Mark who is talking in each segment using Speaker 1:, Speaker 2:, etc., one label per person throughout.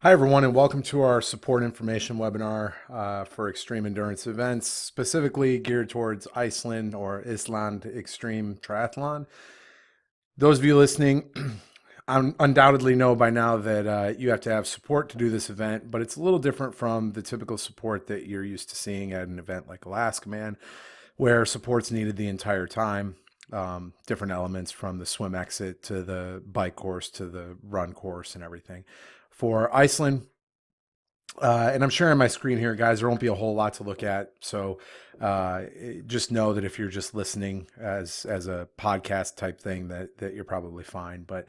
Speaker 1: Hi, everyone, and welcome to our support information webinar for extreme endurance events, specifically geared towards Iceland or Ísland Extreme Triathlon. Those of you listening undoubtedly know by now that you have to have support to do this event, but it's a little different from the typical support that you're used to seeing at an event like Alaska Man, where support's needed the entire time. Different elements from the swim exit to the bike course to the run course and everything. For Iceland, and I'm sharing my screen here, guys. There won't be a whole lot to look at, so just know that if you're just listening as a podcast type thing, that you're probably fine. But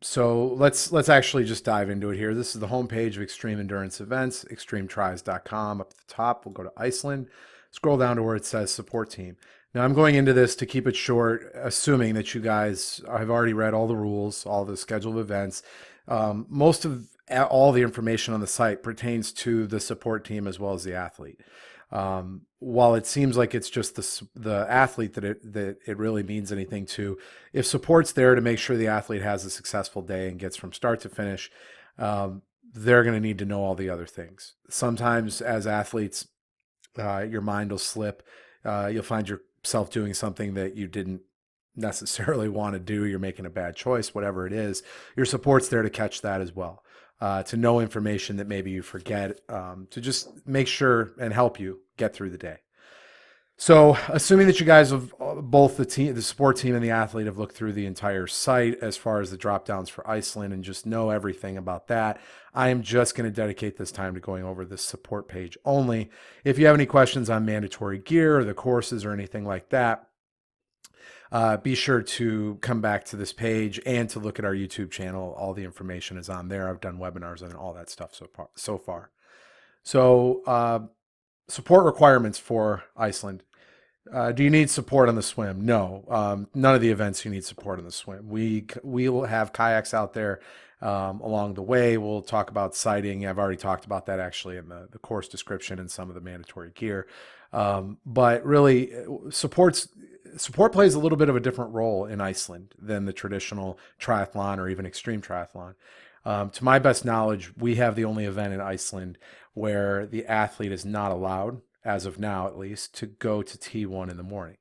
Speaker 1: so let's actually just dive into it here. This is the homepage of Extreme Endurance Events, extremetries.com. Up at the top, we'll go to Iceland. Scroll down to where it says Support Team. Now, I'm going into this to keep it short, assuming that you guys have already read all the rules, all the scheduled events. Most of all the information on the site pertains to the support team as well as the athlete. While it seems like it's just the athlete that it really means anything to, if support's there to make sure the athlete has a successful day and gets from start to finish, they're going to need to know all the other things. Sometimes as athletes, your mind will slip. You'll find yourself doing something that you didn't necessarily want to do. You're making a bad choice, whatever it is. Your support's there to catch that as well. To know information that maybe you forget, to just make sure and help you get through the day. So, assuming that you guys have both the support team and the athlete have looked through the entire site as far as the drop downs for Iceland and just know everything about that, I am just going to dedicate this time to going over this support page only. If you have any questions on mandatory gear or the courses or anything like that, be sure to come back to this page and to look at our YouTube channel. All the information is on there. I've done webinars and all that stuff so far. So, support requirements for Iceland. Do you need support on the swim? No. None of the events you need support on the swim. We will have kayaks out there along the way. We'll talk about sighting. I've already talked about that actually in the course description and some of the mandatory gear. But really, support plays a little bit of a different role in Iceland than the traditional triathlon or even extreme triathlon. To my best knowledge, we have the only event in Iceland where the athlete is not allowed, as of now at least, to go to T1 in the morning.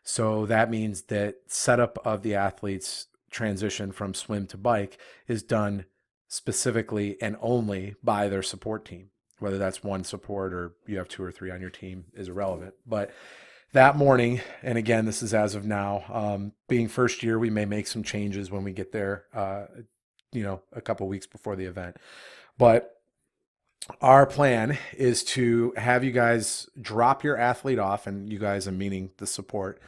Speaker 1: So that means that setup of the athlete's transition from swim to bike is done specifically and only by their support team. Whether that's one support or you have two or three on your team is irrelevant. But that morning, and again, this is as of now, being first year, we may make some changes when we get there, a couple weeks before the event. But our plan is to have you guys drop your athlete off, and you guys, I'm meaning the support.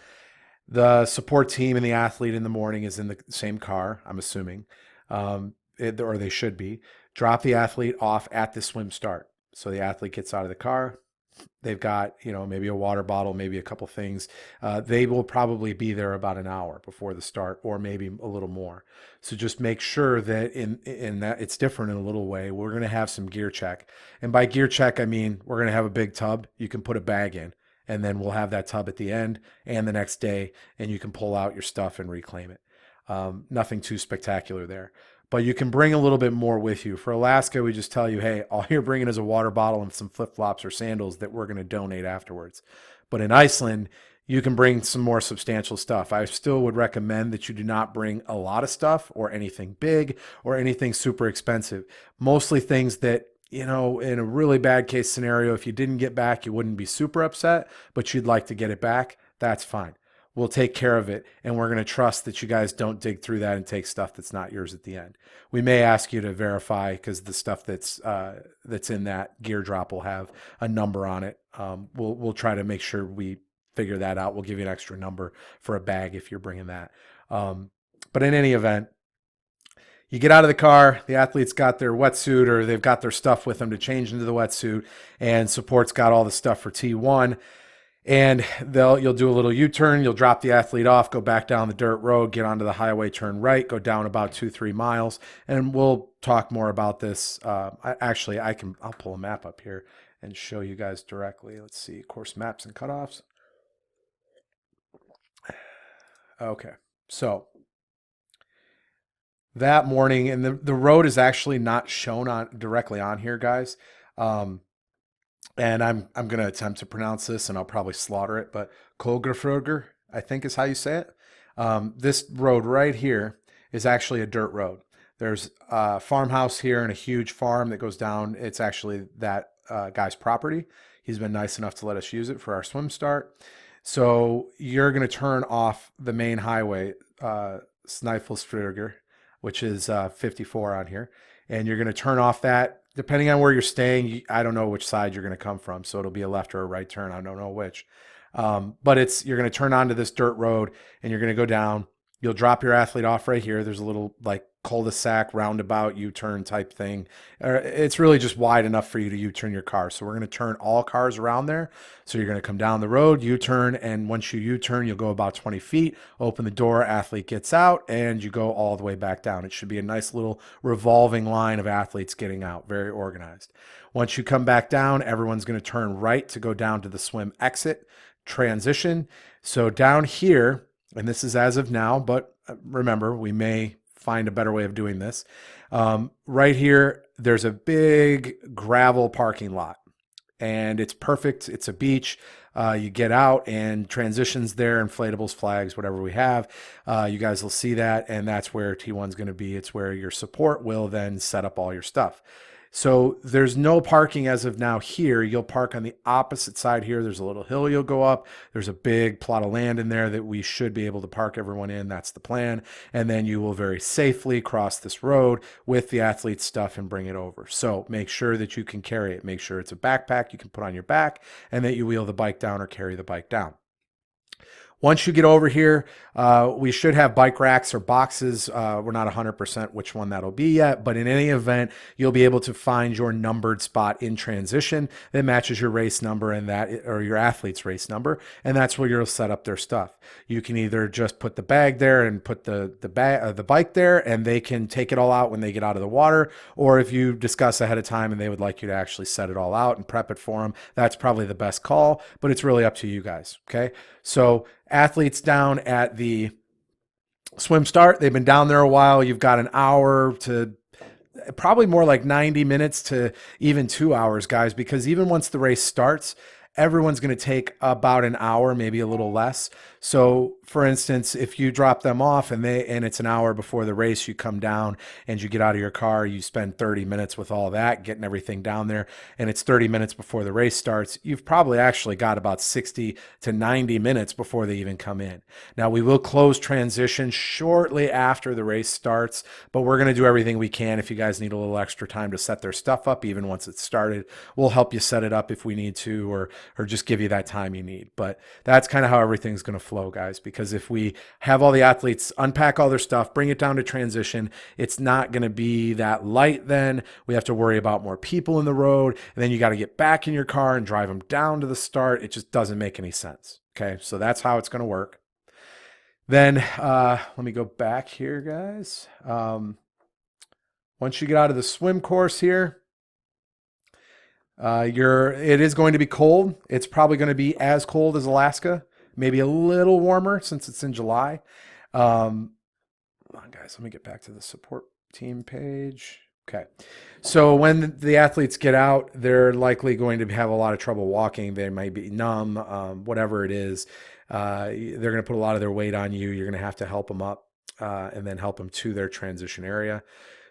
Speaker 1: The support team and the athlete in the morning is in the same car, I'm assuming, or they should be. Drop the athlete off at the swim start. So the athlete gets out of the car. They've got, maybe a water bottle, maybe a couple things. They will probably be there about an hour before the start, or maybe a little more. So just make sure that in that it's different in a little way. We're going to have some gear check, and by gear check, I mean we're going to have a big tub you can put a bag in, and then we'll have that tub at the end and the next day, and you can pull out your stuff and reclaim it. Nothing too spectacular there. But you can bring a little bit more with you. For Alaska, we just tell you, hey, all you're bringing is a water bottle and some flip-flops or sandals that we're going to donate afterwards. But in Iceland, you can bring some more substantial stuff. I still would recommend that you do not bring a lot of stuff or anything big or anything super expensive. Mostly things that, in a really bad case scenario, if you didn't get back, you wouldn't be super upset, but you'd like to get it back. That's fine. We'll take care of it, and we're going to trust that you guys don't dig through that and take stuff that's not yours at the end. We may ask you to verify because the stuff that's in that gear drop will have a number on it. We'll try to make sure we figure that out. We'll give you an extra number for a bag if you're bringing that. But in any event, you get out of the car, the athlete's got their wetsuit or they've got their stuff with them to change into the wetsuit, and support's got all the stuff for T1. And you'll do a little U-turn, you'll drop the athlete off, go back down the dirt road, get onto the highway, turn right, go down about 2-3 miles, and we'll talk more about this. I'll pull a map up here and show you guys directly. Let's see, course maps and cutoffs. Okay, so that morning, and the road is actually not shown on directly on here, guys. Um, and I'm gonna attempt to pronounce this, and I'll probably slaughter it, but Kolgrafroger, I think is how you say it. This road right here is actually a dirt road. There's a farmhouse here and a huge farm that goes down. It's actually that guy's property. He's been nice enough to let us use it for our swim start. So you're going to turn off the main highway, Snæfellsfjörður, which is 54 on here. And you're going to turn off that. Depending on where you're staying, I don't know which side you're going to come from. So it'll be a left or a right turn. I don't know which. But you're going to turn onto this dirt road and you're going to go down. You'll drop your athlete off right here. There's a little like cul-de-sac roundabout U-turn type thing. It's really just wide enough for you to U-turn your car. So we're going to turn all cars around there. So you're going to come down the road, U-turn, and once you U-turn, you'll go about 20 feet, open the door, athlete gets out, and you go all the way back down. It should be a nice little revolving line of athletes getting out, very organized. Once you come back down, everyone's going to turn right to go down to the swim exit transition. So down here, and this is as of now, but remember, we may find a better way of doing this. Right here, there's a big gravel parking lot, and it's perfect. It's a beach. You get out and transitions there, inflatables, flags, whatever we have. You guys will see that, and that's where T1's going to be. It's where your support will then set up all your stuff. So there's no parking as of now here. You'll park on the opposite side here. There's a little hill you'll go up. There's a big plot of land in there that we should be able to park everyone in. That's the plan. And then you will very safely cross this road with the athlete's stuff and bring it over. So make sure that you can carry it. Make sure it's a backpack you can put on your back and that you wheel the bike down or carry the bike down. Once you get over here, we should have bike racks or boxes. We're not 100% which one that'll be yet, but in any event, you'll be able to find your numbered spot in transition that matches your race number and that, or your athlete's race number, and that's where you'll set up their stuff. You can either just put the bag there and put the bike there, and they can take it all out when they get out of the water, or if you discuss ahead of time and they would like you to actually set it all out and prep it for them, that's probably the best call, but it's really up to you guys, okay? So athletes down at the swim start, they've been down there a while. You've got an hour to probably more like 90 minutes to even 2 hours, guys, because even once the race starts, everyone's going to take about an hour, maybe a little less. So for instance, if you drop them off and it's an hour before the race, you come down and you get out of your car, you spend 30 minutes with all that, getting everything down there, and it's 30 minutes before the race starts, you've probably actually got about 60 to 90 minutes before they even come in. Now we will close transition shortly after the race starts, but we're going to do everything we can. If you guys need a little extra time to set their stuff up, even once it's started, we'll help you set it up if we need to, or just give you that time you need. But that's kind of how everything's going to flow, guys, because if we have all the athletes unpack all their stuff, bring it down to transition, it's not going to be that light then. We have to worry about more people in the road, and then you got to get back in your car and drive them down to the start. It just doesn't make any sense. Okay, so that's how it's going to work. Then let me go back here, guys. Once you get out of the swim course here, it is going to be cold. It's probably going to be as cold as Alaska, maybe a little warmer since it's in July. Hold on, guys, let me get back to the support team page. Okay. So when the athletes get out, they're likely going to have a lot of trouble walking. They might be numb, whatever it is. They're going to put a lot of their weight on you. You're going to have to help them up and then help them to their transition area.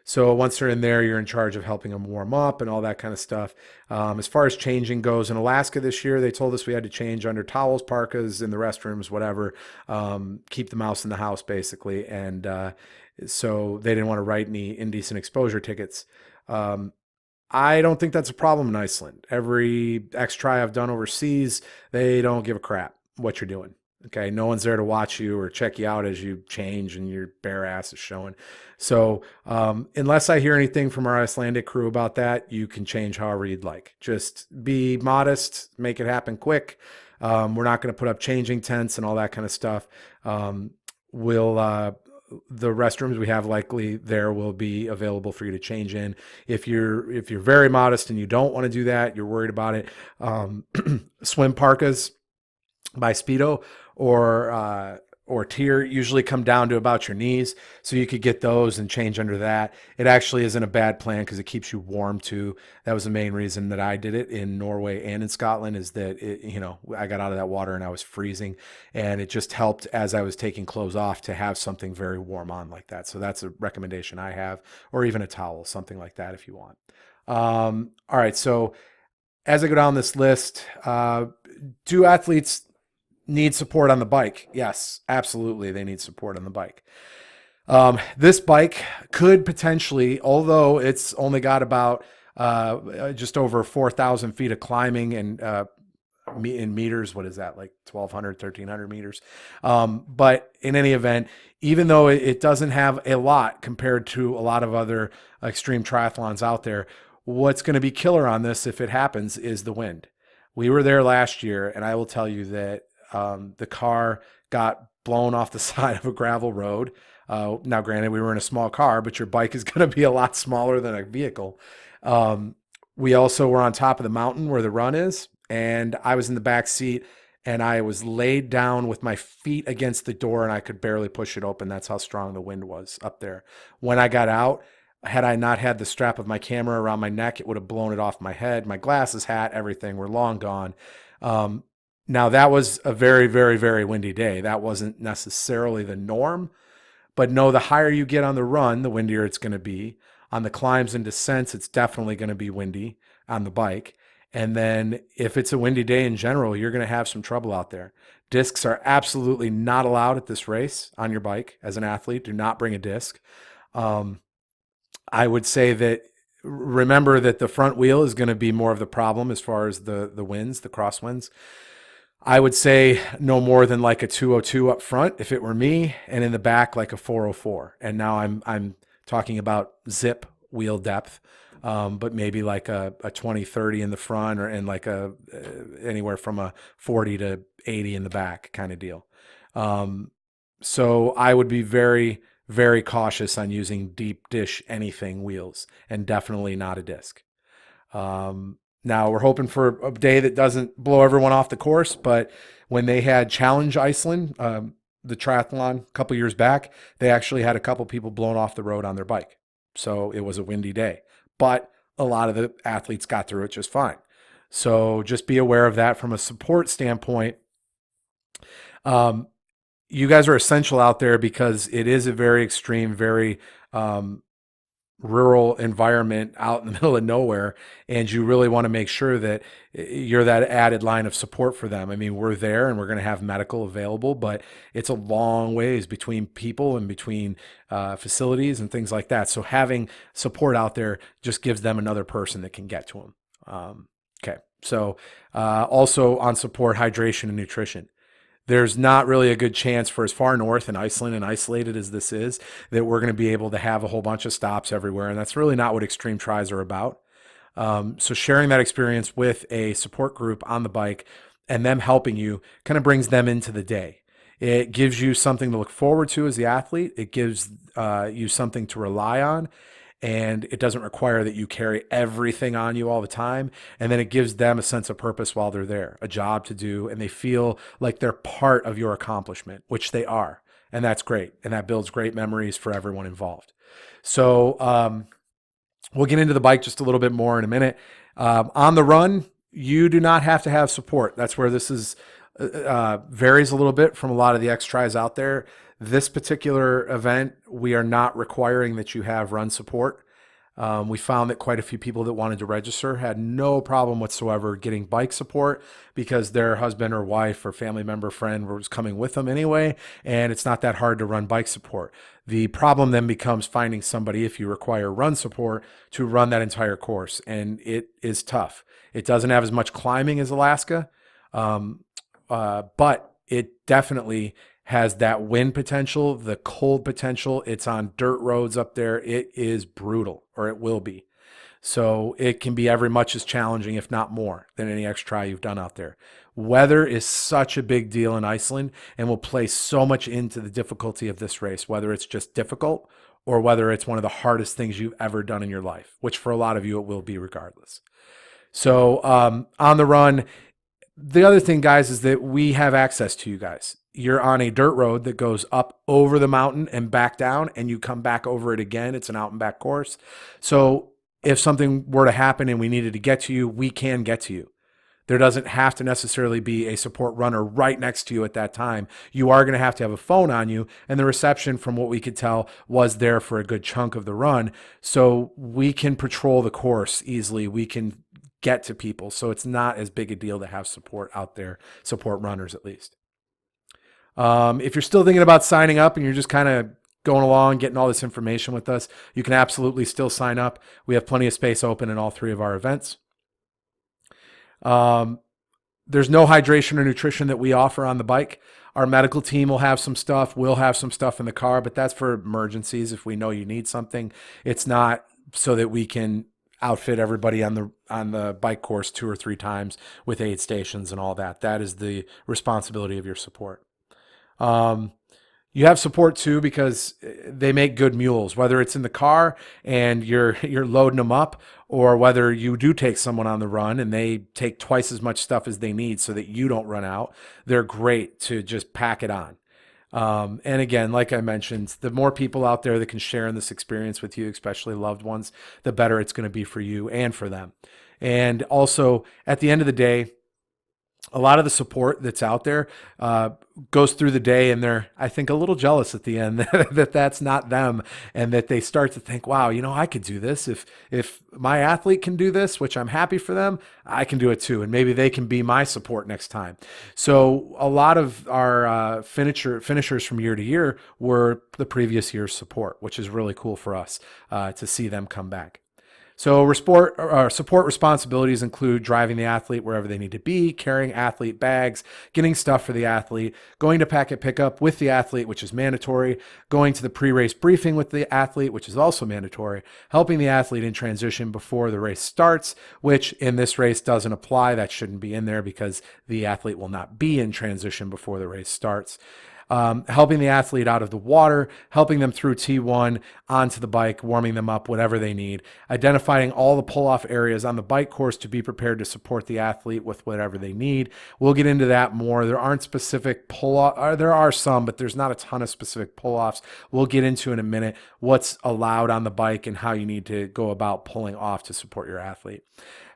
Speaker 1: So once they're in there, you're in charge of helping them warm up and all that kind of stuff. As far as changing goes, in Alaska this year, they told us we had to change under towels, parkas, in the restrooms, whatever, keep the mouse in the house, basically. And so they didn't want to write any indecent exposure tickets. I don't think that's a problem in Iceland. Every X-Tri I've done overseas, they don't give a crap what you're doing. Okay, no one's there to watch you or check you out as you change and your bare ass is showing. So unless I hear anything from our Icelandic crew about that, you can change however you'd like. Just be modest, make it happen quick. We're not going to put up changing tents and all that kind of stuff. The restrooms we have likely there will be available for you to change in. If you're very modest and you don't want to do that, you're worried about it, swim parkas by Speedo or or tier usually come down to about your knees. So you could get those and change under that. It actually isn't a bad plan because it keeps you warm too. That was the main reason that I did it in Norway and in Scotland, is that I got out of that water and I was freezing, and it just helped as I was taking clothes off to have something very warm on like that. So that's a recommendation I have, or even a towel, something like that if you want. All right. So as I go down this list, do athletes need support on the bike? Yes, absolutely. They need support on the bike. This bike could potentially, although it's only got about just over 4,000 feet of climbing and in meters, what is that, like 1,200, 1,300 meters? But in any event, even though it doesn't have a lot compared to a lot of other extreme triathlons out there, what's going to be killer on this, if it happens, is the wind. We were there last year, and I will tell you that the car got blown off the side of a gravel road. Now, granted, we were in a small car, but your bike is going to be a lot smaller than a vehicle. We also were on top of the mountain where the run is, and I was in the back seat, and I was laid down with my feet against the door, and I could barely push it open. That's how strong the wind was up there. When I got out, had I not had the strap of my camera around my neck, it would have blown it off my head. My glasses, hat, everything were long gone. Now, that was a very, very, very windy day. That wasn't necessarily the norm. But no, the higher you get on the run, the windier it's going to be. On the climbs and descents, it's definitely going to be windy on the bike. And then if it's a windy day in general, you're going to have some trouble out there. Discs are absolutely not allowed at this race on your bike as an athlete. Do not bring a disc. I would say that remember that the front wheel is going to be more of the problem as far as the winds, the crosswinds. I would say no more than like a 202 up front if it were me, and in the back like a 404. And now I'm talking about zip wheel depth, but maybe like a 20-30 in the front, and like anywhere from a 40 to 80 in the back kind of deal. So I would be very, very cautious on using deep dish anything wheels, and definitely not a disc. Now we're hoping for a day that doesn't blow everyone off the course, but when they had Challenge Iceland, the triathlon a couple years back, they actually had a couple people blown off the road on their bike. So it was a windy day, but a lot of the athletes got through it just fine. So just be aware of that from a support standpoint. You guys are essential out there because it is a very extreme, very rural environment out in the middle of nowhere, and you really want to make sure that you're that added line of support for them. I mean, we're there and we're going to have medical available, but it's a long ways between people and between facilities and things like that. So having support out there just gives them another person that can get to them. Okay. So also on support, hydration and nutrition. There's not really a good chance for as far north in Iceland and isolated as this is that we're going to be able to have a whole bunch of stops everywhere. And that's really not what extreme tries are about. So sharing that experience with a support group on the bike and them helping you kind of brings them into the day. It gives you something to look forward to as the athlete. It gives you something to rely on. And it doesn't require that you carry everything on you all the time. And then it gives them a sense of purpose while they're there, a job to do, and they feel like they're part of your accomplishment, which they are. And that's great. And that builds great memories for everyone involved. So we'll get into the bike just a little bit more in a minute. On the run, you do not have to have support. That's where this is varies a little bit from a lot of the X tries out there. This particular event, we are not requiring that you have run support. We found that quite a few people that wanted to register had no problem whatsoever getting bike support because their husband or wife or family member, friend was coming with them anyway, and it's not that hard to run bike support. The problem then becomes finding somebody, if you require run support, to run that entire course, and it is tough. It doesn't have as much climbing as Alaska, but it definitely has that wind potential, the cold potential. It's on dirt roads up there. It is brutal, or it will be. So it can be every much as challenging, if not more, than any X try you've done out there. Weather is such a big deal in Iceland and will play so much into the difficulty of this race, whether it's just difficult or whether it's one of the hardest things you've ever done in your life, which for a lot of you it will be regardless. So on the run, the other thing, guys, is that we have access to you guys. you're on a dirt road that goes up over the mountain and back down, and you come back over it again. It's an out and back course. So if something were to happen and we needed to get to you, we can get to you. There doesn't have to necessarily be a support runner right next to you at that time. You are going to have a phone on you, and the reception, from what we could tell, was there for a good chunk of the run. So we can patrol the course easily. We can get to people. So it's not as big a deal to have support out there, support runners at least. If you're still thinking about signing up and you're just kind of going along, getting all this information with us, you can absolutely still sign up. We have plenty of space open in all 3 of our events. There's no hydration or nutrition that we offer on the bike. Our medical team will have some stuff. We'll have some stuff in the car, but that's for emergencies. If we know you need something, it's not so that we can outfit everybody on the bike course 2 or 3 times with aid stations and all that. That is the responsibility of your support. You have support too because they make good mules, whether it's in the car and you're loading them up, or whether you do take someone on the run and they take twice as much stuff as they need so that you don't run out. They're great to just pack it on. And again, like I mentioned, the more people out there that can share in this experience with you, especially loved ones, the better it's going to be for you and for them. And also, at the end of the day, a lot of the support that's out there goes through the day, and they're, I think, a little jealous at the end that that's not them, and that they start to think, wow, I could do this. If my athlete can do this, which I'm happy for them, I can do it too, and maybe they can be my support next time. So a lot of our finishers from year to year were the previous year's support, which is really cool for us to see them come back. So support responsibilities include driving the athlete wherever they need to be, carrying athlete bags, getting stuff for the athlete, going to packet pickup with the athlete, which is mandatory, going to the pre-race briefing with the athlete, which is also mandatory, helping the athlete in transition before the race starts, which in this race doesn't apply. That shouldn't be in there because the athlete will not be in transition before the race starts. Helping the athlete out of the water, helping them through T1 onto the bike, warming them up, whatever they need, identifying all the pull-off areas on the bike course to be prepared to support the athlete with whatever they need. We'll get into that more. There aren't specific pull-off, there are some, but there's not a ton of specific pull-offs. We'll get into in a minute what's allowed on the bike and how you need to go about pulling off to support your athlete.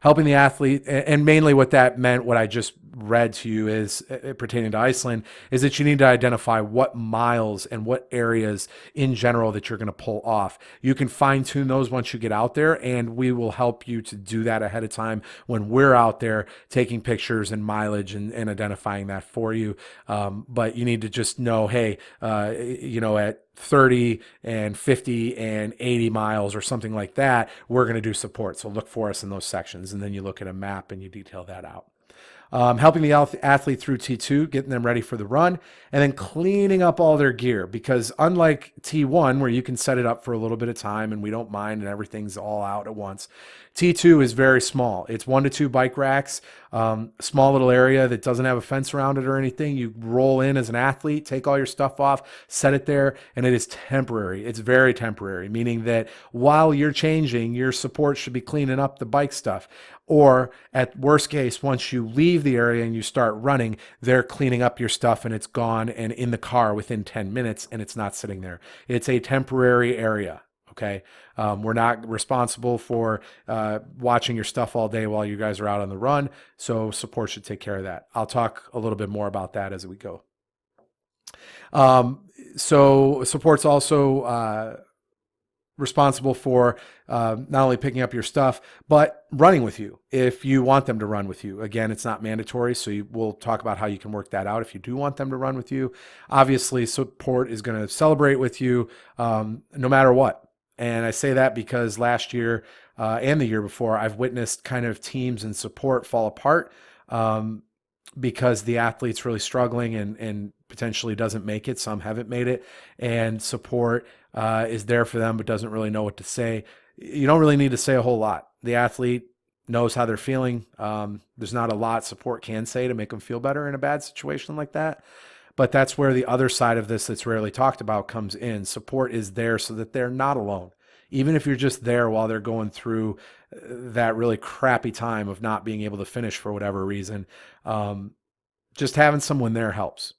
Speaker 1: Helping the athlete, and mainly what that meant, what I just read to you is pertaining to Iceland, is that you need to identify what miles and what areas in general that you're going to pull off. You can fine tune those once you get out there, and we will help you to do that ahead of time when we're out there taking pictures and mileage and identifying that for you. But you need to just know, hey, at 30 and 50 and 80 miles or something like that, we're going to do support. So look for us in those sections. And then you look at a map and you detail that out. Helping the athlete through T2, getting them ready for the run, and then cleaning up all their gear. Because unlike T1, where you can set it up for a little bit of time and we don't mind and everything's all out at once, T2 is very small. It's 1 to 2 bike racks, small little area that doesn't have a fence around it or anything. You roll in as an athlete, take all your stuff off, set it there, and it is temporary. It's very temporary, meaning that while you're changing, your support should be cleaning up the bike stuff. Or at worst case, once you leave the area and you start running, they're cleaning up your stuff and it's gone and in the car within 10 minutes and it's not sitting there. It's a temporary area. Okay. We're not responsible for watching your stuff all day while you guys are out on the run. So support should take care of that. I'll talk a little bit more about that as we go. So support's also responsible for not only picking up your stuff, but running with you if you want them to run with you. Again, it's not mandatory, so we'll talk about how you can work that out if you do want them to run with you. Obviously, support is going to celebrate with you no matter what. And I say that because last year and the year before, I've witnessed kind of teams and support fall apart because the athlete's really struggling and potentially doesn't make it. Some haven't made it, and support is there for them but doesn't really know what to say. You don't really need to say a whole lot. The athlete knows how they're feeling. There's not a lot support can say to make them feel better in a bad situation like that. But that's where the other side of this that's rarely talked about comes in. Support is there so that they're not alone. Even if you're just there while they're going through that really crappy time of not being able to finish for whatever reason, just having someone there helps.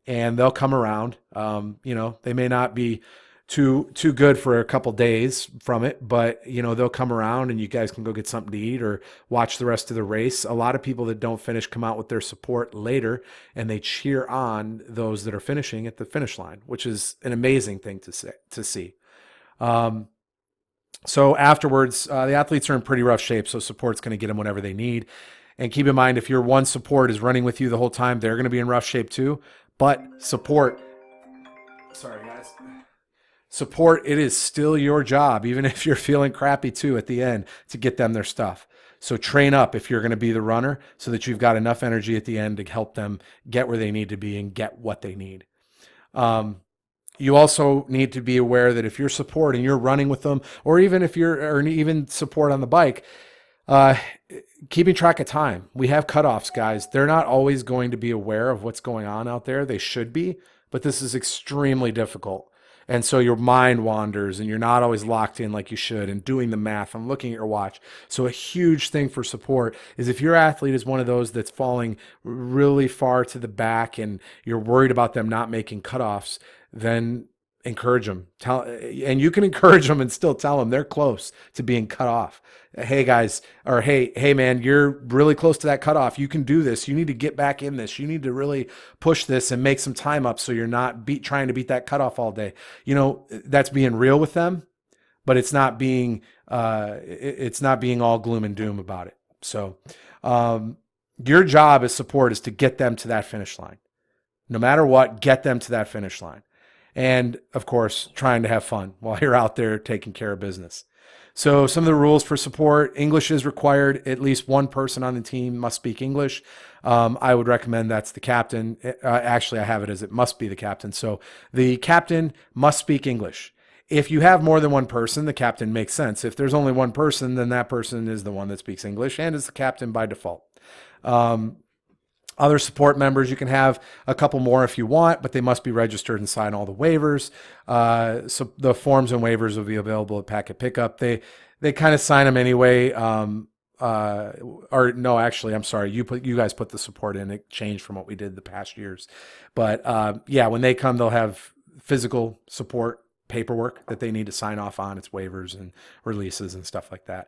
Speaker 1: and they'll come around. They may not be too good for a couple days from it, but they'll come around and you guys can go get something to eat or watch the rest of the race. A lot of people that don't finish come out with their support later and they cheer on those that are finishing at the finish line, which is an amazing thing to see. So afterwards, the athletes are in pretty rough shape, so support's going to get them whatever they need. And keep in mind, if your one support is running with you the whole time, they're going to be in rough shape too. But support, sorry guys, support, it is still your job, even if you're feeling crappy too at the end, to get them their stuff. So train up if you're going to be the runner so that you've got enough energy at the end to help them get where they need to be and get what they need. You also need to be aware that if you're supporting, you're running with them, or even if or even support on the bike, keeping track of time. We have cutoffs, guys. They're not always going to be aware of what's going on out there. They should be, but this is extremely difficult. And so your mind wanders and you're not always locked in like you should and doing the math and looking at your watch. So a huge thing for support is if your athlete is one of those that's falling really far to the back and you're worried about them not making cutoffs, then encourage them. And you can encourage them and still tell them they're close to being cut off. Hey guys, or hey man, you're really close to that cutoff. You can do this. You need to get back in this. You need to really push this and make some time up so you're not trying to beat that cutoff all day. That's being real with them, but it's not being all gloom and doom about it. So your job as support is to get them to that finish line. No matter what, get them to that finish line. And of course, trying to have fun while you're out there taking care of business. So some of the rules for support: English is required. At least one person on the team must speak English. I would recommend that's the captain. Actually, I have it as it must be the captain. So the captain must speak English. If you have more than one person, the captain makes sense. If there's only one person, then that person is the one that speaks English and is the captain by default. Other support members, you can have a couple more if you want, but they must be registered and sign all the waivers. So the forms and waivers will be available at Packet Pickup. They kind of sign them anyway. Or no, actually, I'm sorry. You guys put the support in. It changed from what we did the past years. But yeah, when they come, they'll have physical support paperwork that they need to sign off on. It's waivers and releases and stuff like that.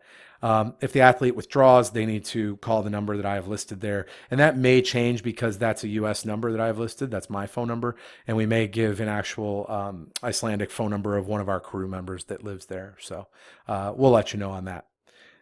Speaker 1: If the athlete withdraws, they need to call the number that I have listed there. And that may change because that's a US number that I have listed. That's my phone number. And we may give an actual Icelandic phone number of one of our crew members that lives there. So we'll let you know on that.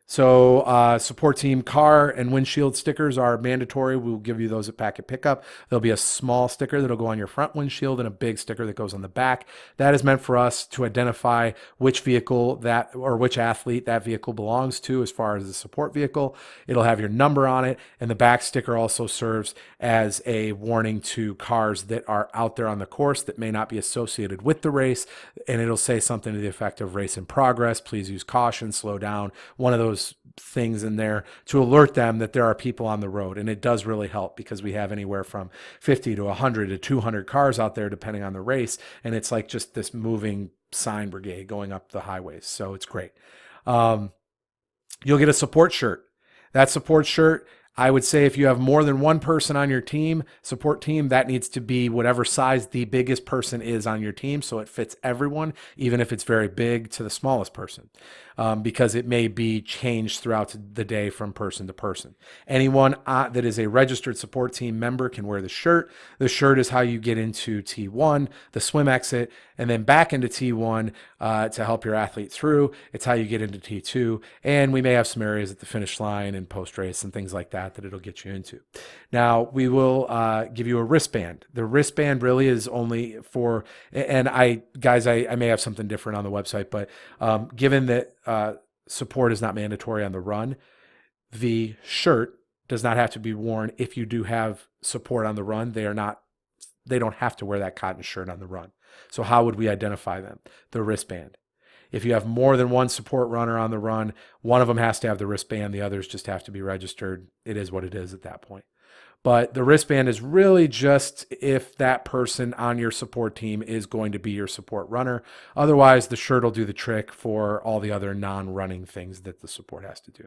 Speaker 1: So support team car and windshield stickers are mandatory. We'll give you those at Packet Pickup. There'll be a small sticker that'll go on your front windshield and a big sticker that goes on the back. That is meant for us to identify which vehicle or which athlete that vehicle belongs to as far as the support vehicle. It'll have your number on it, and the back sticker also serves as a warning to cars that are out there on the course that may not be associated with the race, and it'll say something to the effect of race in progress. Please use caution, slow down. One of those things in there to alert them that there are people on the road. And it does really help because we have anywhere from 50 to 100 to 200 cars out there depending on the race. And it's like just this moving sign brigade going up the highways. So it's great. You'll get a support shirt. That support shirt, I would say if you have more than one person on your team, support team, that needs to be whatever size the biggest person is on your team so it fits everyone, even if it's very big to the smallest person, because it may be changed throughout the day from person to person. Anyone that is a registered support team member can wear the shirt. The shirt is how you get into T1, the swim exit, and then back into T1 to help your athlete through. It's how you get into T2, and we may have some areas at the finish line and post-race and things like that it'll get you into. Now, we will give you a wristband. The wristband really is only for, and I may have something different on the website, but given that support is not mandatory on the run, the shirt does not have to be worn if you do have support on the run. They don't have to wear that cotton shirt on the run. So how would we identify them? The wristband. If you have more than one support runner on the run, one of them has to have the wristband. The others just have to be registered. It is what it is at that point. But the wristband is really just if that person on your support team is going to be your support runner. Otherwise, the shirt will do the trick for all the other non-running things that the support has to do.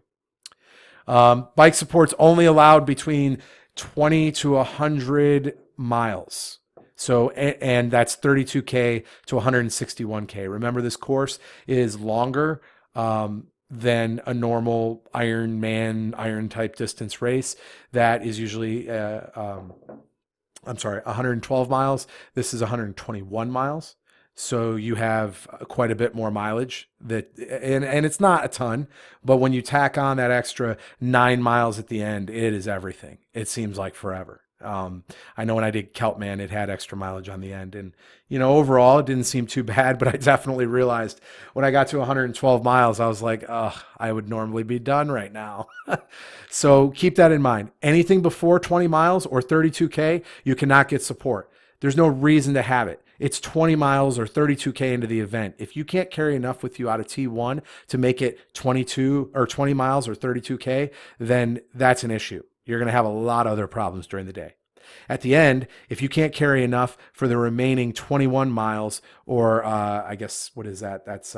Speaker 1: Bike support's only allowed between 20 to 100 miles. So, and that's 32K to 161K. Remember, this course is longer than a normal Iron type distance race. That is usually, 112 miles. This is 121 miles. So you have quite a bit more mileage and it's not a ton, but when you tack on that extra 9 miles at the end, it is everything. It seems like forever. I know when I did Keltman, it had extra mileage on the end, and overall it didn't seem too bad, but I definitely realized when I got to 112 miles, I was like, I would normally be done right now. So keep that in mind. Anything before 20 miles or 32K, you cannot get support. There's no reason to have it. It's 20 miles or 32K into the event. If you can't carry enough with you out of T1 to make it 22 or 20 miles or 32K, then that's an issue. You're going to have a lot of other problems during the day. At the end, if you can't carry enough for the remaining 21 miles, or I guess, what is that? That's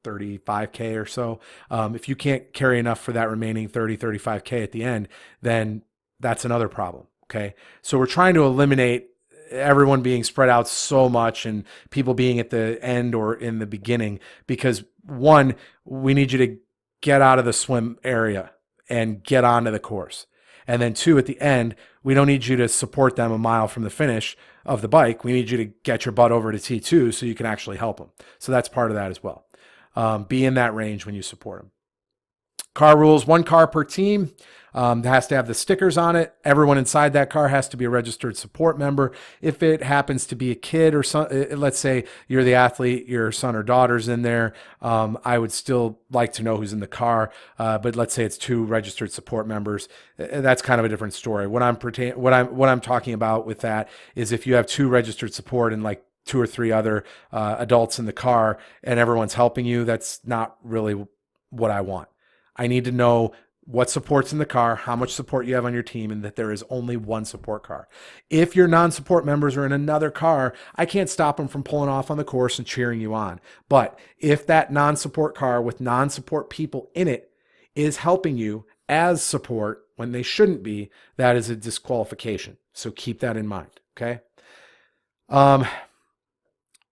Speaker 1: 35K or so. If you can't carry enough for that remaining 35K at the end, then that's another problem. Okay. So we're trying to eliminate everyone being spread out so much and people being at the end or in the beginning, because one, we need you to get out of the swim area and get onto the course. And then two, at the end, we don't need you to support them a mile from the finish of the bike. We need you to get your butt over to T2 so you can actually help them. So that's part of that as well. Be in that range when you support them. Car rules: 1 car per team. It has to have the stickers on it. Everyone inside that car has to be a registered support member. If it happens to be a kid or let's say you're the athlete, your son or daughter's in there, I would still like to know who's in the car. But let's say it's 2 registered support members. That's kind of a different story. What I'm talking about with that is if you have 2 registered support and like 2 or 3 other adults in the car and everyone's helping you, that's not really what I want. I need to know what support's in the car, how much support you have on your team, and that there is only 1 support car. If your non-support members are in another car, I can't stop them from pulling off on the course and cheering you on. But if that non-support car with non-support people in it is helping you as support when they shouldn't be, that is a disqualification. So keep that in mind, okay?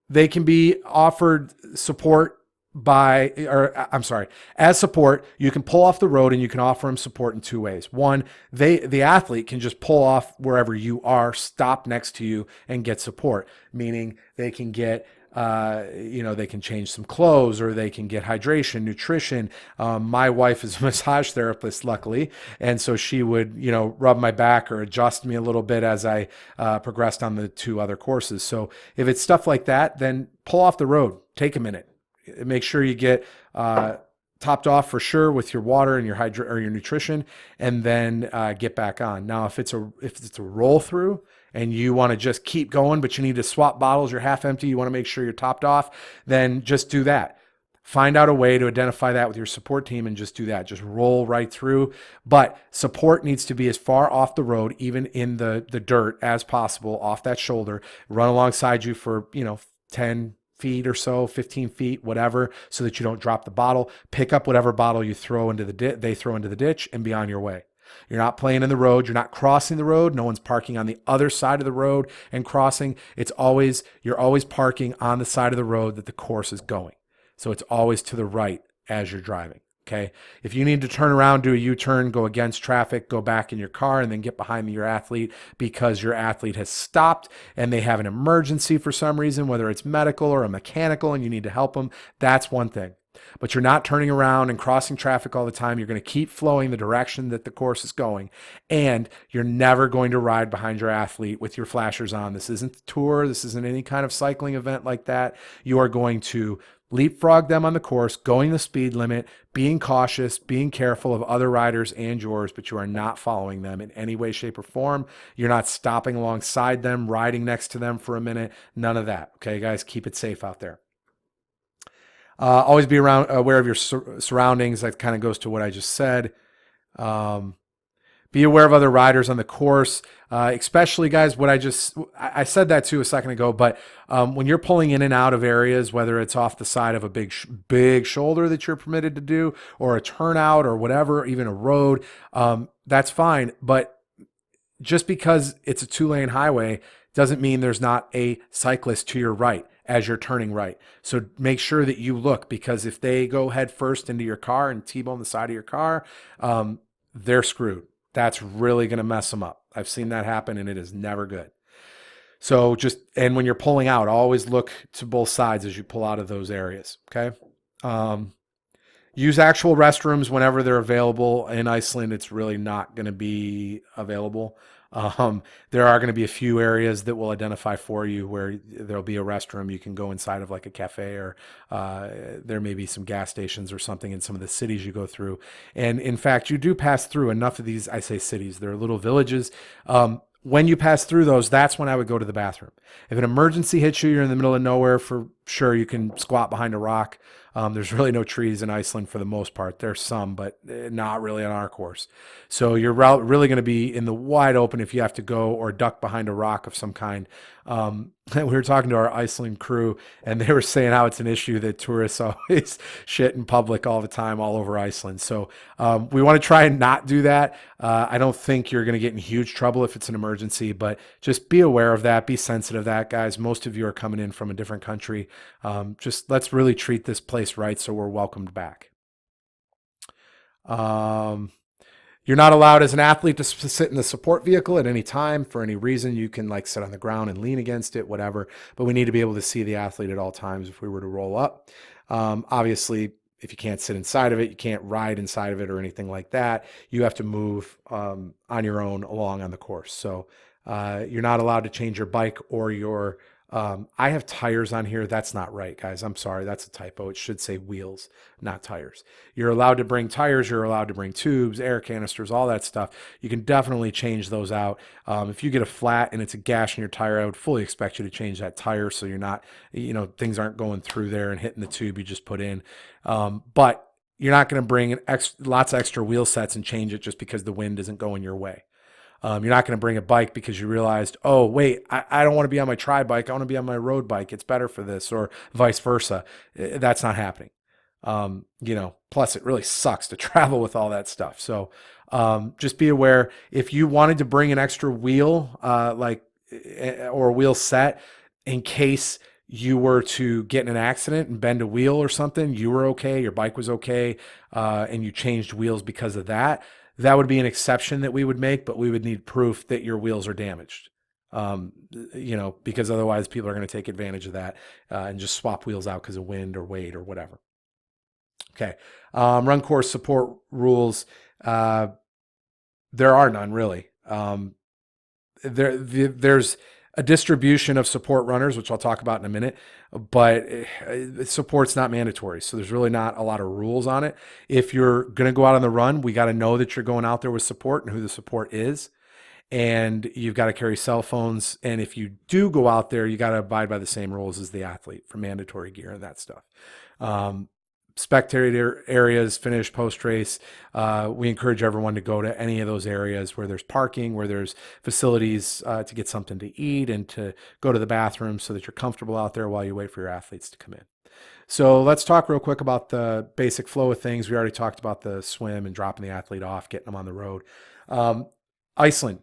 Speaker 1: They can be offered support as support. You can pull off the road and you can offer them support in 2 ways. One, the athlete can just pull off wherever you are, stop next to you and get support, meaning they can get, they can change some clothes or they can get hydration, nutrition. My wife is a massage therapist, luckily. And so she would, rub my back or adjust me a little bit as I progressed on the 2 other courses. So if it's stuff like that, then pull off the road, take a minute. Make sure you get topped off for sure with your water and your nutrition, and then get back on. Now, if it's a roll through and you want to just keep going, but you need to swap bottles, you're half empty, you want to make sure you're topped off, then just do that. Find out a way to identify that with your support team and just do that. Just roll right through. But support needs to be as far off the road, even in the dirt, as possible, off that shoulder. Run alongside you for 10 feet or so, 15 feet, whatever, so that you don't drop the bottle. Pick up whatever bottle you throw into they throw into the ditch, and be on your way. You're not playing in the road. You're not crossing the road. No one's parking on the other side of the road and crossing. You're always parking on the side of the road that the course is going. So it's always to the right as you're driving. Okay. If you need to turn around, do a U-turn, go against traffic, go back in your car, and then get behind your athlete because your athlete has stopped and they have an emergency for some reason, whether it's medical or a mechanical, and you need to help them, that's one thing. But you're not turning around and crossing traffic all the time. You're going to keep flowing the direction that the course is going, and you're never going to ride behind your athlete with your flashers on. This isn't the tour. This isn't any kind of cycling event like that. You are going to leapfrog them on the course, going the speed limit, being cautious, being careful of other riders and yours, but you are not following them in any way, shape, or form. You're not stopping alongside them, riding next to them for a minute. None of that. Okay, guys, keep it safe out there. Always be aware of your surroundings. That kind of goes to what I just said. Be aware of other riders on the course, especially, guys, I said that too a second ago, but when you're pulling in and out of areas, whether it's off the side of a big shoulder that you're permitted to do, or a turnout or whatever, even a road, that's fine. But just because it's a 2-lane highway doesn't mean there's not a cyclist to your right as you're turning right. So make sure that you look, because if they go head first into your car and T-bone the side of your car, they're screwed. That's really going to mess them up. I've seen that happen, and it is never good. So and when you're pulling out, always look to both sides as you pull out of those areas. Okay. Use actual restrooms whenever they're available. In Iceland, it's really not going to be available. There are going to be a few areas that will identify for you where there'll be a restroom. You can go inside of like a cafe, or there may be some gas stations or something in some of the cities you go through. And in fact, you do pass through enough of these, I say cities, they're little villages. When you pass through those, that's when I would go to the bathroom. If an emergency hits you, you're in the middle of nowhere, for sure, you can squat behind a rock. There's really no trees in Iceland for the most part. There's some, but not really on our course. So you're really going to be in the wide open if you have to go or duck behind a rock of some kind. We were talking to our Iceland crew, and they were saying how it's an issue that tourists always shit in public all the time, all over Iceland. So we want to try and not do that. I don't think you're going to get in huge trouble if it's an emergency, but just be aware of that. Be sensitive of that, guys. Most of you are coming in from a different country. Just let's really treat this place right so we're welcomed back. You're not allowed as an athlete to sit in the support vehicle at any time for any reason. You can like sit on the ground and lean against it, whatever, but we need to be able to see the athlete at all times if we were to roll up. Obviously, if you can't sit inside of it, you can't ride inside of it or anything like that. You have to move on your own along on the course. So you're not allowed to change your bike or your I have tires on here. That's not right, guys. I'm sorry. That's a typo. It should say wheels, not tires. You're allowed to bring tires. You're allowed to bring tubes, air canisters, all that stuff. You can definitely change those out. If you get a flat and it's a gash in your tire, I would fully expect you to change that tire so you're not, things aren't going through there and hitting the tube you just put in. But you're not going to bring lots of extra wheel sets and change it just because the wind isn't going your way. You're not going to bring a bike because you realized, oh, wait, I don't want to be on my tri bike. I want to be on my road bike. It's better for this, or vice versa. That's not happening. Plus it really sucks to travel with all that stuff. So just be aware, if you wanted to bring an extra wheel, or a wheel set in case you were to get in an accident and bend a wheel or something, you were okay, your bike was okay, and you changed wheels because of that, that would be an exception that we would make, but we would need proof that your wheels are damaged. Because otherwise people are going to take advantage of that and just swap wheels out because of wind or weight or whatever. Okay. Run course support rules. There are none really. There's a distribution of support runners, which I'll talk about in a minute, but support's not mandatory. So there's really not a lot of rules on it. If you're going to go out on the run, we got to know that you're going out there with support and who the support is. And you've got to carry cell phones. And if you do go out there, you got to abide by the same rules as the athlete for mandatory gear and that stuff. Spectator areas, finish, post-race. We encourage everyone to go to any of those areas where there's parking, where there's facilities to get something to eat and to go to the bathroom so that you're comfortable out there while you wait for your athletes to come in. So let's talk real quick about the basic flow of things. We already talked about the swim and dropping the athlete off, getting them on the road. Iceland.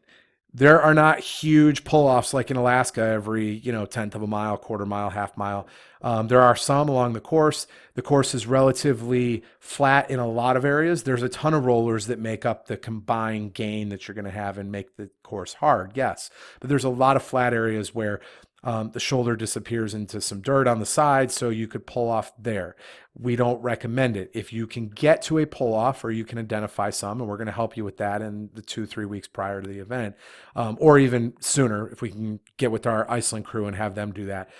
Speaker 1: There are not huge pull-offs like in Alaska every, tenth of a mile, quarter mile, half mile. There are some along the course. The course is relatively flat in a lot of areas. There's a ton of rollers that make up the combined gain that you're going to have and make the course hard, yes. But there's a lot of flat areas where the shoulder disappears into some dirt on the side, so you could pull off there. We don't recommend it. If you can get to a pull off, or you can identify some, and we're going to help you with that in the 2-3 weeks prior to the event, or even sooner if we can get with our Iceland crew and have them do that.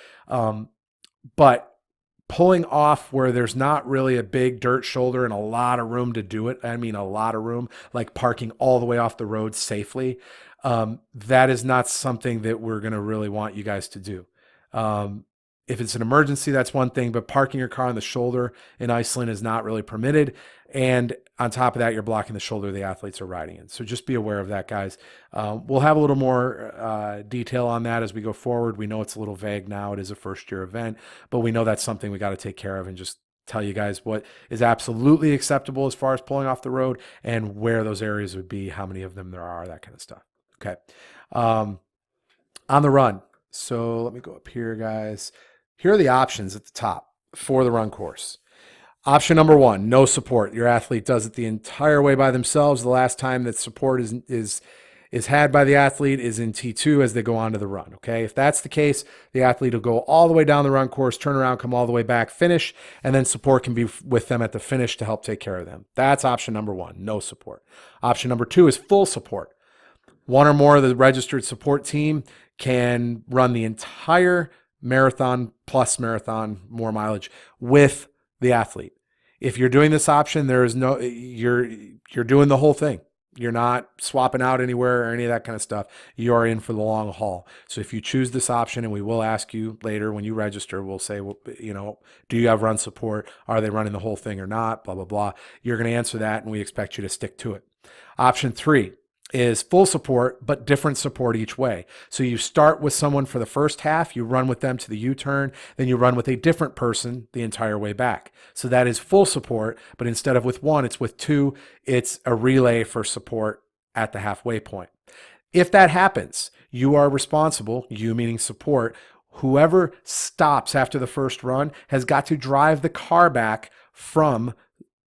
Speaker 1: But pulling off where there's not really a big dirt shoulder and a lot of room to do it, I mean a lot of room, like parking all the way off the road safely, that is not something that we're going to really want you guys to do. If it's an emergency, that's one thing, but parking your car on the shoulder in Iceland is not really permitted. And on top of that, you're blocking the shoulder the athletes are riding in. So just be aware of that, guys. We'll have a little more detail on that as we go forward. We know it's a little vague now. It is a first-year event, but we know that's something we got to take care of and just tell you guys what is absolutely acceptable as far as pulling off the road and where those areas would be, how many of them there are, that kind of stuff. Okay. On the run. So let me go up here, guys. Here are the options at the top for the run course. Option number one, no support. Your athlete does it the entire way by themselves. The last time that support is had by the athlete is in T2 as they go on to the run. Okay. If that's the case, the athlete will go all the way down the run course, turn around, come all the way back, finish, and then support can be with them at the finish to help take care of them. That's option number one, no support. Option number two is full support. One or more of the registered support team can run the entire marathon plus marathon, more mileage, with the athlete. If you're doing this option, there is no, you're doing the whole thing. You're not swapping out anywhere or any of that kind of stuff. You are in for the long haul. So if you choose this option, and we will ask you later when you register, we'll say, well, do you have run support? Are they running the whole thing or not? Blah, blah, blah. You're going to answer that, and we expect you to stick to it. Option three is full support, but different support each way. So you start with someone for the first half, you run with them to the U-turn, then you run with a different person the entire way back. So that is full support, but instead of with one, it's with two. It's a relay for support at the halfway point. If that happens, you are responsible, you meaning support, whoever stops after the first run has got to drive the car back from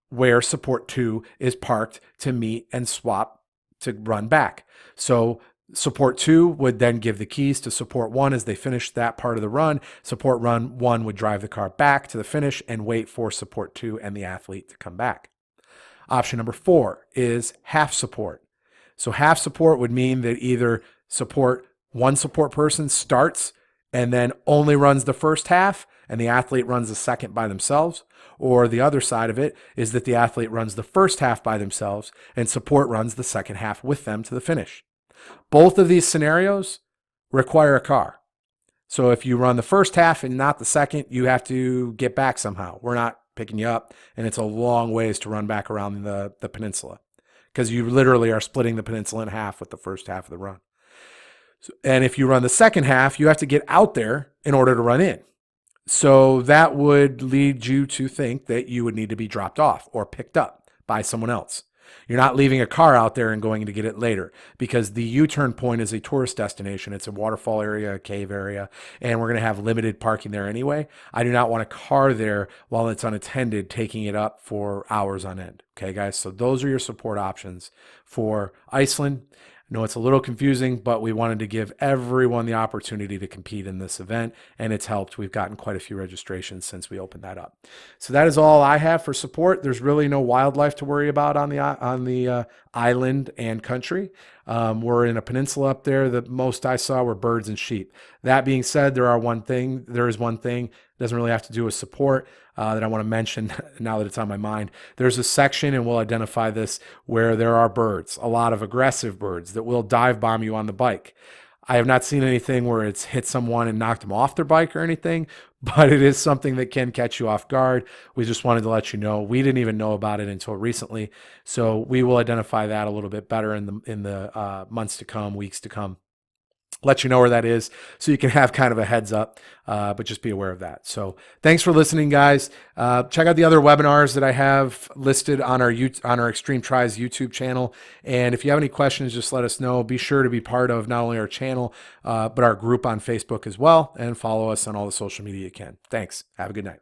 Speaker 1: where support two is parked to meet and swap to run back. So support two would then give the keys to support one as they finish that part of the run. Support run one would drive the car back to the finish and wait for support two and the athlete to come back. Option number four is half support. So half support would mean that either one support person starts and then only runs the first half and the athlete runs the second by themselves. Or the other side of it is that the athlete runs the first half by themselves and support runs the second half with them to the finish. Both of these scenarios require a car. So if you run the first half and not the second, you have to get back somehow. We're not picking you up, and it's a long ways to run back around the peninsula because you literally are splitting the peninsula in half with the first half of the run. And if you run the second half, you have to get out there in order to run in. So that would lead you to think that you would need to be dropped off or picked up by someone else. You're not leaving a car out there and going to get it later because the U-turn point is a tourist destination. It's a waterfall area, a cave area, and we're going to have limited parking there anyway. I do not want a car there while it's unattended taking it up for hours on end. Okay, guys? So those are your support options for Iceland. I know it's a little confusing, but we wanted to give everyone the opportunity to compete in this event, and it's helped. We've gotten quite a few registrations since we opened that up. So that is all I have for support. There's really no wildlife to worry about on the island and country. We're in a peninsula up there. The most I saw were birds and sheep. That being said, there is one thing, doesn't really have to do with support, that I want to mention now that it's on my mind. There's a section, and we'll identify this, where there are birds, a lot of aggressive birds that will dive bomb you on the bike. I have not seen anything where it's hit someone and knocked them off their bike or anything, but it is something that can catch you off guard. We just wanted to let you know. We didn't even know about it until recently, so we will identify that a little bit better in the months to come, weeks to come. Let you know where that is so you can have kind of a heads up, but just be aware of that. So thanks for listening, guys. Check out the other webinars that I have listed on our Extreme Tries YouTube channel. And if you have any questions, just let us know. Be sure to be part of not only our channel, but our group on Facebook as well, and follow us on all the social media you can. Thanks. Have a good night.